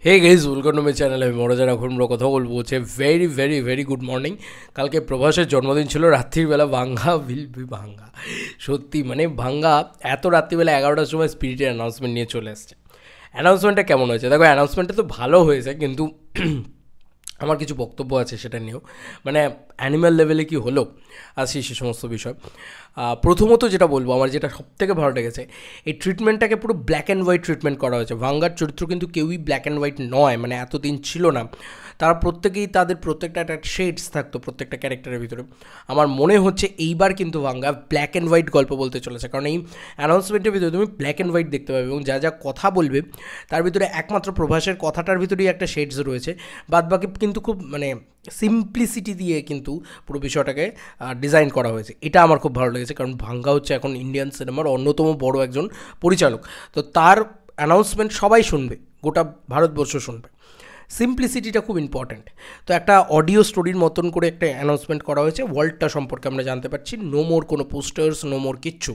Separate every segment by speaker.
Speaker 1: Hey guys, welcome to my channel. আমি মনোজার এখন আমরা কথা বলবো হচ্ছে very very very good morning. কালকে প্রভাসের জন্মদিন ছিল, রাত্রিবেলা ভাঙ্গা উইল বি ভাঙ্গা। সত্যি মানে ভাঙ্গা এত রাত্রিবেলা 11টার সময় স্পিরিটের অ্যানাউন্সমেন্ট নিয়ে চলে এসছে। অ্যানাউন্সমেন্টটা কেমন হয়েছে দেখো, অ্যানাউন্সমেন্টটা তো ভালো হয়েছে, কিন্তু আমার কিছু বক্তব্য আছে সেটা নিয়েও। মানে অ্যানিম্যাল লেভেলে কি হলো, আসি সে সমস্ত বিষয়। প্রথমত যেটা বলবো, আমার যেটা সবথেকে ভালো লেগেছে, এই ট্রিটমেন্টটাকে পুরো ব্ল্যাক অ্যান্ড হোয়াইট ট্রিটমেন্ট করা হয়েছে। ভাঙ্গার চরিত্র কিন্তু কেউই ব্ল্যাক অ্যান্ড হোয়াইট নয়, মানে এতদিন ছিল না। তারা প্রত্যেকেই তাদের প্রত্যেকটা একটা শেডস থাকতো প্রত্যেকটা ক্যারেক্টারের ভিতরে। আমার মনে হচ্ছে এইবার কিন্তু ভাঙ্গা ব্ল্যাক অ্যান্ড হোয়াইট গল্প বলতে চলেছে, কারণ এই অ্যানাউন্সমেন্টের ভিতরে তুমি ব্ল্যাক অ্যান্ড হোয়াইট দেখতে পাবে, এবং যা যা কথা বলবে তার ভিতরে একমাত্র প্রভাসের কথাটার ভিতরেই একটা শেডস রয়েছে। বাদবাকি কিন্তু খুব মানে সিম্পলিসিটি দিয়ে কিন্তু পুরো বিষয়টাকে ডিজাইন করা হয়েছে। এটা আমার খুব ভালো লেগেছে, কারণ ভাঙ্গা হচ্ছে এখন ইন্ডিয়ান সিনেমার অন্যতম বড় একজন পরিচালক। তো তার অ্যানাউন্সমেন্ট সবাই শুনবে, গোটা ভারতবর্ষ শুনবে। সিম্পলিসিটিটা খুব ইম্পর্ট্যান্ট। তো একটা অডিও স্টোরির মতন করে একটা অ্যানাউন্সমেন্ট করা হয়েছে, ওয়ার্ল্ডটা সম্পর্কে আমরা জানতে পারছি। নো মোর কোনো পোস্টার্স, নো মোর কিচ্ছু,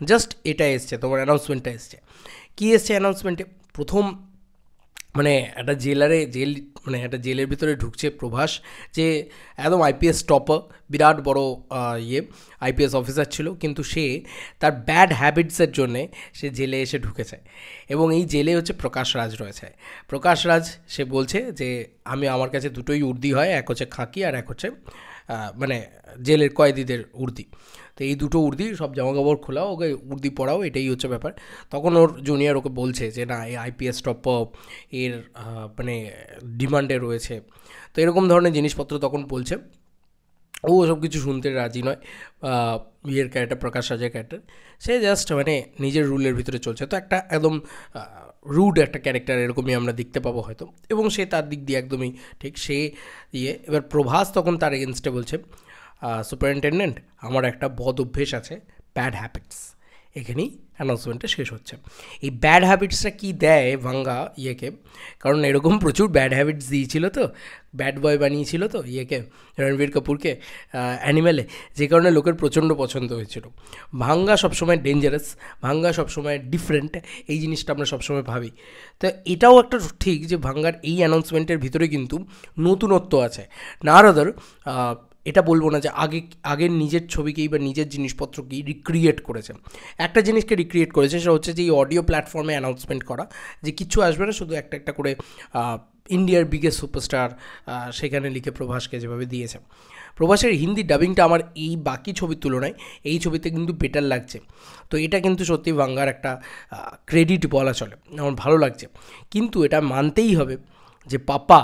Speaker 1: জাস্ট এটা এসছে, তোমার অ্যানাউন্সমেন্টটা এসছে। কী এসছে অ্যানাউন্সমেন্টে? প্রথম মানে একটা মানে একটা জেলের ভিতরে ঢুকছে প্রভাস, যে একদম আইপিএস টপার, বিরাট বড় আইপিএস অফিসার ছিল, কিন্তু সে তার ব্যাড হ্যাবিটসের জন্যে সে জেলে এসে ঢুকেছে। এবং এই জেলে হচ্ছে প্রকাশ রাজ রয়েছে। প্রকাশ রাজ সে বলছে যে আমার কাছে দুটোই উর্দি হয়, এক হচ্ছে খাকি আর এক হচ্ছে মানে জেলের কয়েদিদের উর্দি। তো এই দুটো উর্দি সব জামাকাপড় খোলাও, ওকে উর্দি পরাও, এটাই হচ্ছে ব্যাপার। তখন ওর জুনিয়র ওকে বলছে যে না, এই আইপিএস টপ এর মানে ডিমান্ডে রয়েছে। তো এরকম ধরনের জিনিসপত্র তখন বলছে। ও সব কিছু শুনতে রাজি নয়। ক্যারেক্টার, প্রকাশ রাজের ক্যারেক্টার, সে জাস্ট মানে নিজের রুলের ভিতরে চলছে। তো একটা একদম রুড একটা ক্যারেক্টার এরকমই আমরা দেখতে পাবো হয়তো, এবং সে তার দিক দিয়ে একদমই ঠিক। সে এবার প্রভাস তখন তার এগেনস্টে বলছে, সুপারিনটেন্ডেন্ট, আমার একটা বদ অভ্যেস আছে, ব্যাড হ্যাবিটস। এখানেই অ্যানাউন্সমেন্টটা শেষ হচ্ছে। এই ব্যাড হ্যাবিটসটা কী দেয় ভাঙ্গা কারণ এরকম প্রচুর ব্যাড হ্যাবিটস দিয়েছিল, তো ব্যাড বয় বানিয়েছিল তো রণবীর কাপুরকে অ্যানিমেলে, যে কারণে লোকের প্রচণ্ড পছন্দ হয়েছিল। ভাঙ্গা সবসময় ডেঞ্জারাস, ভাঙ্গা সবসময় ডিফারেন্ট, এই জিনিসটা আমরা সবসময় ভাবি। তো এটাও একটা ঠিক যে ভাঙ্গার এই অ্যানাউন্সমেন্টের ভিতরে কিন্তু নতুনত্ব আছে। না আদার এটা বলবো না যে আগের নিজের ছবিকেই বা নিজের জিনিসপত্রকেই রিক্রিয়েট করেছে। একটা জিনিসকে রিক্রিয়েট করেছে, সেটা হচ্ছে যে এই অডিও প্ল্যাটফর্মে অ্যানাউন্সমেন্ট করা, যে কিছু আসবে না, শুধু একটা একটা করে ইন্ডিয়ার বিগেস্ট সুপারস্টার সেখানে লিখে প্রভাসকে যেভাবে দিয়েছে। প্রভাসের হিন্দি ডাবিংটা আমার এই বাকি ছবির তুলনায় এই ছবিতে কিন্তু বেটার লাগছে। তো এটা কিন্তু সত্যি ভাঙ্গার একটা ক্রেডিট বলা চলে, আমার ভালো লাগছে। কিন্তু এটা মানতেই হবে যে পাপা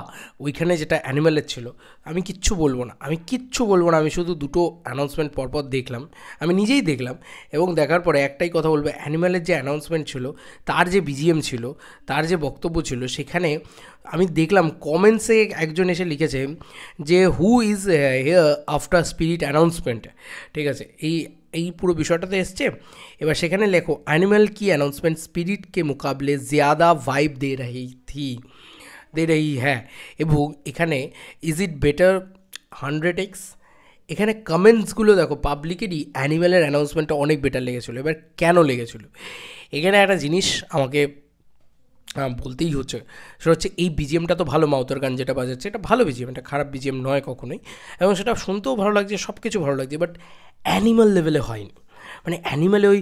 Speaker 1: ওইখানে যেটা অ্যানিম্যালের ছিল, আমি কিচ্ছু বলবো না, আমি শুধু দুটো অ্যানাউন্সমেন্ট পরপর দেখলাম, আমি নিজেই দেখলাম, এবং দেখার পরে একটাই কথা বলবো, অ্যানিম্যালের যে অ্যানাউন্সমেন্ট ছিল, তার যে বিজিএম ছিল, তার যে বক্তব্য ছিল, সেখানে আমি দেখলাম কমেন্টসে একজন এসে লিখেছে যে who is here after spirit announcement. ঠিক আছে, এই পুরো বিষয়টাতে এসছে। এবার সেখানে লেখো, অ্যানিম্যাল কি অ্যানাউন্সমেंट स्पिरिट के मुकाबले ज़्यादा वाइब दे रही है, এবং এখানে ইজ ইট বেটার 100x। এখানে কমেন্টসগুলো দেখো, পাবলিকেরই অ্যানিম্যালের অ্যানাউন্সমেন্টটা অনেক বেটার লেগেছিলো। এবার কেন লেগেছিলো, এখানে একটা জিনিস আমাকে বলতেই হচ্ছে, সেটা হচ্ছে এই বিজিএমটা তো ভালো, মাউতার গান যেটা বাজাচ্ছে এটা ভালো বিজিএম, এটা খারাপ বিজিএম নয় কখনোই, এবং সেটা শুনতেও ভালো লাগছে, সব কিছু ভালো লাগছে, বাট অ্যানিম্যাল লেভেলে হয়নি। মানে অ্যানিম্যালে ওই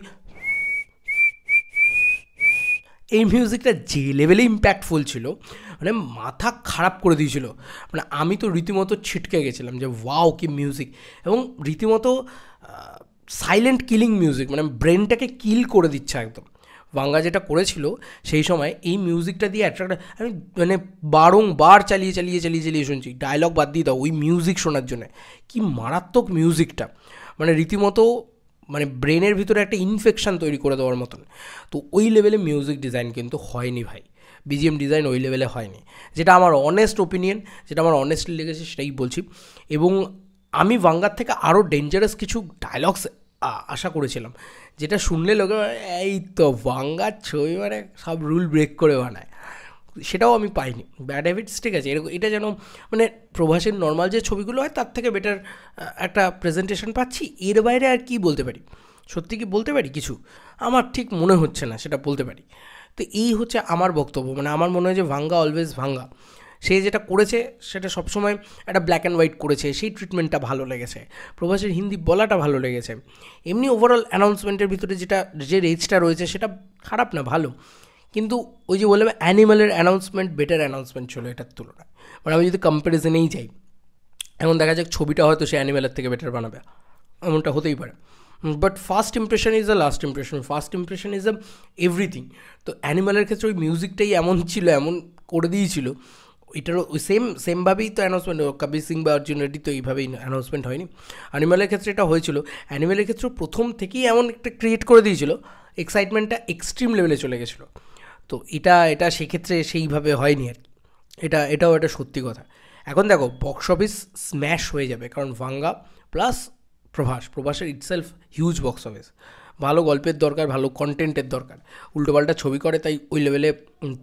Speaker 1: এই মিউজিকটা যে লেভেলে ইম্প্যাক্টফুল ছিল, মানে মাথা খারাপ করে দিয়েছিল। মানে আমি তো রীতিমতো ছিটকে গেছিলাম যে ওয়াও কি মিউজিক, এবং রীতিমতো সাইলেন্ট কিলিং মিউজিক, মানে ব্রেনটাকে কিল করে দিচ্ছে একদম। ভাঙ্গা যেটা করেছিল সেই সময় এই মিউজিকটা দিয়ে অ্যাট্রাক্ট, আমি মানে বারংবার চালিয়ে শুনছি, ডায়লগ বাদ দিয়ে দাও, ওই মিউজিক শোনার জন্য। কি মারাত্মক মিউজিকটা, মানে রীতিমতো মানে ব্রেনের ভিতরে একটা ইনফেকশান তৈরি করে দেওয়ার মতন। তো ওই লেভেলে মিউজিক ডিজাইন কিন্তু হয়নি ভাই, বিজিএম ডিজাইন ওই লেভেলে হয়নি, যেটা আমার অনেস্ট ওপিনিয়ন, যেটা আমার অনেস্টলি লেগেছে সেটাই বলছি। এবং আমি ভাঙ্গার থেকে আরও ডেঞ্জারাস কিছু ডায়লগস আশা করেছিলাম, যেটা শুনলে লোকে এই তো ভাঙ্গার ছবি মানে সব রুল ব্রেক করে বানায়, সেটাও আমি পাইনি। ব্যাড হ্যাবিটস ঠিক আছে, এরকম এটা যেন মানে প্রভাসের নর্মাল যে ছবিগুলো হয় তার থেকে বেটার একটা প্রেজেন্টেশন পাচ্ছি। এর বাইরে আর কি বলতে পারি, সত্যি কি বলতে পারি কিছু? আমার ঠিক মনে হচ্ছে না সেটা বলতে পারি। তো এই হচ্ছে আমার বক্তব্য, মানে আমার মনে হয় যে ভাঙ্গা অলওয়েজ ভাঙ্গা। সে যেটা করেছে সেটা সবসময় একটা ব্ল্যাক অ্যান্ড হোয়াইট করেছে, সেই ট্রিটমেন্টটা ভালো লেগেছে, প্রভাসের হিন্দি বলাটা ভালো লেগেছে। এমনি ওভারঅল অ্যানাউন্সমেন্টের ভিতরে যে রেজটা রয়েছে সেটা খারাপ না, ভালো। কিন্তু ওই যে বললাম অ্যানিমালের অ্যানাউন্সমেন্ট বেটার অ্যানাউন্সমেন্ট ছিল এটার তুলনায়। মানে আমি যদি কম্প্যারিজনেই যাই, এখন দেখা যাক ছবিটা হয়তো সে অ্যানিমেলের থেকে বেটার বানাবে, এমনটা হতেই পারে। But first impression is the last impression, first impression is the everything. তো অ্যানিমেলের ক্ষেত্রে ওই মিউজিকটাই এমন ছিল, এমন করে দিয়েছিল, এটারও ওই সেমভাবেই তো অ্যানাউন্সমেন্ট, কবির সিং বা অর্জুন রেড্ডি তো এইভাবেই অ্যানাউন্সমেন্ট হয়নি। অ্যানিমেলের ক্ষেত্রে এটা হয়েছিল, অ্যানিমেলের ক্ষেত্রে প্রথম থেকেই এমন একটা ক্রিয়েট করে দিয়েছিল, এক্সাইটমেন্টটা এক্সট্রিম লেভেলে চলে গেছিলো। তো এটা সেক্ষেত্রে সেইভাবে হয়নি আর কি, এটাও একটা সত্যি কথা। এখন দেখো বক্স অফিস স্ম্যাশ হয়ে যাবে, কারণ ভাঙ্গা প্লাস প্রভাসের ইটসেলফ হিউজ বক্স অফিস, ভালো গল্পের দরকার, ভালো কন্টেন্টের দরকার, উল্টোপাল্টা ছবি করে তাই ওই লেভেলে,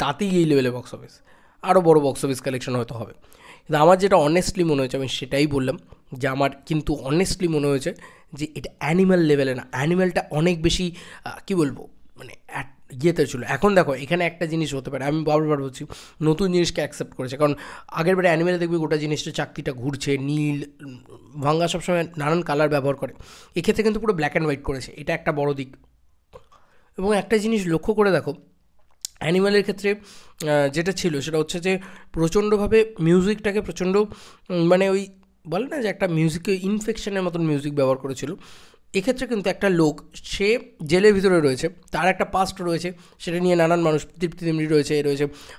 Speaker 1: তাতেই এই লেভেলে বক্স অফিস, আরও বড় বক্স অফিস কালেকশন হয়তো হবে। কিন্তু আমার যেটা অনেস্টলি মনে হয়েছে, আমি সেটাই বললাম যে আমার কিন্তু অনেস্টলি মনে হয়েছে যে এটা অ্যানিম্যাল লেভেলে না, অ্যানিম্যালটা অনেক বেশি কী বলবো মানে ইয়েতে ছিল। এখন দেখো এখানে একটা জিনিস হতে পারে, আমি বারবার বলছি নতুন জিনিসকে অ্যাকসেপ্ট করেছে, কারণ আগের বারে অ্যানিমেলে দেখবি গোটা জিনিসটা চাকতিটা ঘুরছে, নীল, ভাঙ্গা সবসময় নানান কালার ব্যবহার করে, এক্ষেত্রে কিন্তু পুরো ব্ল্যাক অ্যান্ড হোয়াইট করেছে, এটা একটা বড় দিক। এবং একটা জিনিস লক্ষ্য করে দেখো অ্যানিমেলের ক্ষেত্রে যেটা ছিল সেটা হচ্ছে যে প্রচণ্ডভাবে মিউজিকটাকে প্রচণ্ড মানে ওই বলে না যে একটা মিউজিকে ইনফেকশনের মতন মিউজিক ব্যবহার করেছিল। এক্ষেত্রে কিন্তু একটা লোক, সে জেলের ভিতরে রয়েছে, তার একটা পাস্ট রয়েছে, সেটা নিয়ে নানান মানুষ তৃপ্তি রয়েছে।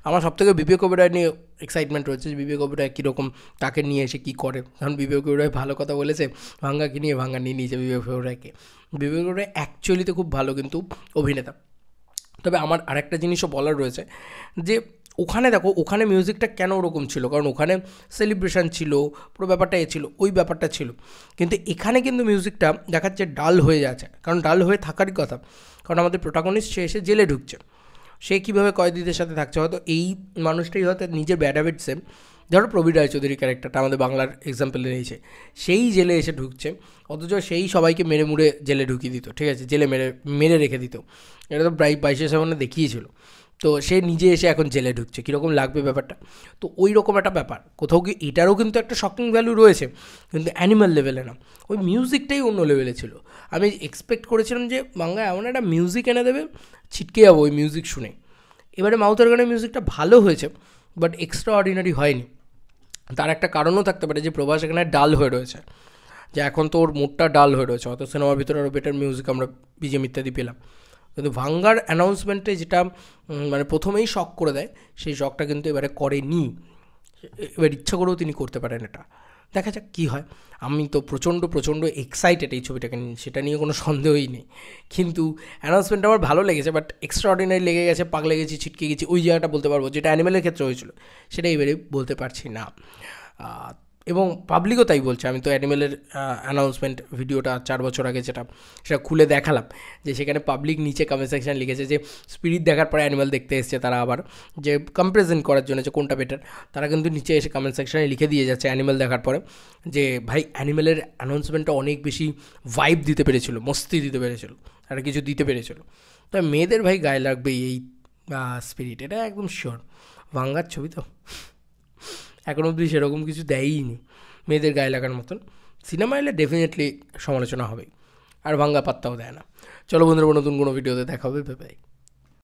Speaker 1: আমার সবথেকে বিবেক ওবেরয় নিয়ে এক্সাইটমেন্ট রয়েছে, যে বিবেক ওবেরয় কীরকম, তাকে নিয়ে এসে কী করে। কারণ বিবেক ওবেরয় ভালো কথা বলেছে, ভাঙ্গাকে নিয়ে, ভাঙ্গা নিয়ে নিয়েছে বিবেক ওবেরয়কে। বিবেক ওবেরয় অ্যাকচুয়ালিতে খুব ভালো কিন্তু অভিনেতা। তবে আমার আরেকটা জিনিসও বলার রয়েছে যে ওখানে দেখো, ওখানে মিউজিকটা কেন ওরকম ছিল, কারণ ওখানে সেলিব্রেশন ছিল, পুরো ব্যাপারটা ছিল, ওই ব্যাপারটা ছিল। কিন্তু এখানে কিন্তু মিউজিকটা দেখাচ্ছে ডাল হয়ে যাচ্ছে, কারণ ডাল হয়ে থাকারই কথা, কারণ আমাদের প্রোটাগনিস্ট সে এসে জেলে ঢুকছে, সে কীভাবে কয়েদিদের সাথে থাকছে, হয়তো এই মানুষটাই হয়তো নিজের ব্যাড হ্যাবিটসে, ধরো প্রবীর রায়চৌধুরী ক্যারেক্টারটা আমাদের বাংলার এক্সাম্পলে নিয়েছে, সেই জেলে এসে ঢুকছে, অথচ সেই সবাইকে মেরে মুড়ে জেলে ঢুকিয়ে দিত, ঠিক আছে, জেলে মেরে রেখে দিত, এটা তো প্রায় 22-7 দেখিয়েছিল। তো সে নিজে এসে এখন জেলে ঢুকছে, কীরকম লাগবে ব্যাপারটা। তো ওই রকম একটা ব্যাপার কোথাও কি, এটারও কিন্তু একটা শকিং ভ্যালু রয়েছে, কিন্তু অ্যানিমাল লেভেলে না, ওই মিউজিকটাই অন্য লেভেলে ছিল। আমি এক্সপেক্ট করেছিলাম যে বাংলায় এমন একটা মিউজিক এনে দেবে, ছিটকে যাবো ওই মিউজিক শুনে। এবারে মাউথ অর্গানের মিউজিকটা ভালো হয়েছে, বাট এক্সট্রা অর্ডিনারি হয়নি। তার একটা কারণও থাকতে পারে যে প্রভাস এখানে ডাল হয়ে রয়েছে, যে এখন তো ওর মুডটা ডাল হয়ে রয়েছে, হয়তো সিনেমার ভিতরে আরও বেটার মিউজিক আমরা বিজিএম ইত্যাদি পেলাম। কিন্তু ভাঙ্গার অ্যানাউন্সমেন্টে যেটা মানে প্রথমেই শক করে দেয়, সেই শকটা কিন্তু এবারে করেনি। এবার ইচ্ছা করেও তিনি করতে পারেন এটা, দেখা যাক কী হয়। আমি তো প্রচণ্ড এক্সাইটেড এই ছবিটাকে নিয়ে, সেটা নিয়ে কোনো সন্দেহই নেই। কিন্তু অ্যানাউন্সমেন্টটা আমার ভালো লেগেছে, বাট এক্সট্রা অর্ডিনারি লেগে গেছে, পাগলে গেছি, ছিটকে গেছি, ওই জায়গাটা বলতে পারবো, যেটা অ্যানিমেলের ক্ষেত্রে হয়েছিল সেটা এবারে বলতে পারছি না। এবং পাবলিকও তাই বলছে। আমি তো অ্যানিমেলের অ্যানাউন্সমেন্ট ভিডিওটা 4 বছর আগে সেটা খুলে দেখালাম, যে সেখানে পাবলিক নিচে কমেন্ট সেকশন লিখেছে যে স্পিরিট দেখার পরে অ্যানিমেল দেখতে এসছে তারা, আবার যে কম্পারিজন করার জন্য যে কোনটা বেটার, তারা কিন্তু নিচে এসে কমেন্ট সেকশনে লিখে দিয়ে যাচ্ছে অ্যানিমেল দেখার পরে, যে ভাই অ্যানিমেলের অ্যানাউন্সমেন্টটা অনেক বেশি ভাইব দিতে পেরেছিল, মস্তি দিতে পেরেছিল, আর কিছু দিতে পেরেছিল। তবে মেয়েদের ভাই গায়ে লাগবে এই স্পিরিট, এটা একদম শিওর। ভাঙ্গার ছবি তো এখন অবধি সেরকম কিছু দেয়ই নি মেয়েদের গায়ে লাগার মতন। সিনেমা এলে ডেফিনেটলি সমালোচনা হবেই, আর ভাঙ্গা পাত্তাও দেয় না। চলো বন্ধুরা, নতুন কোনো ভিডিওতে দেখা হবে, বাই বাই।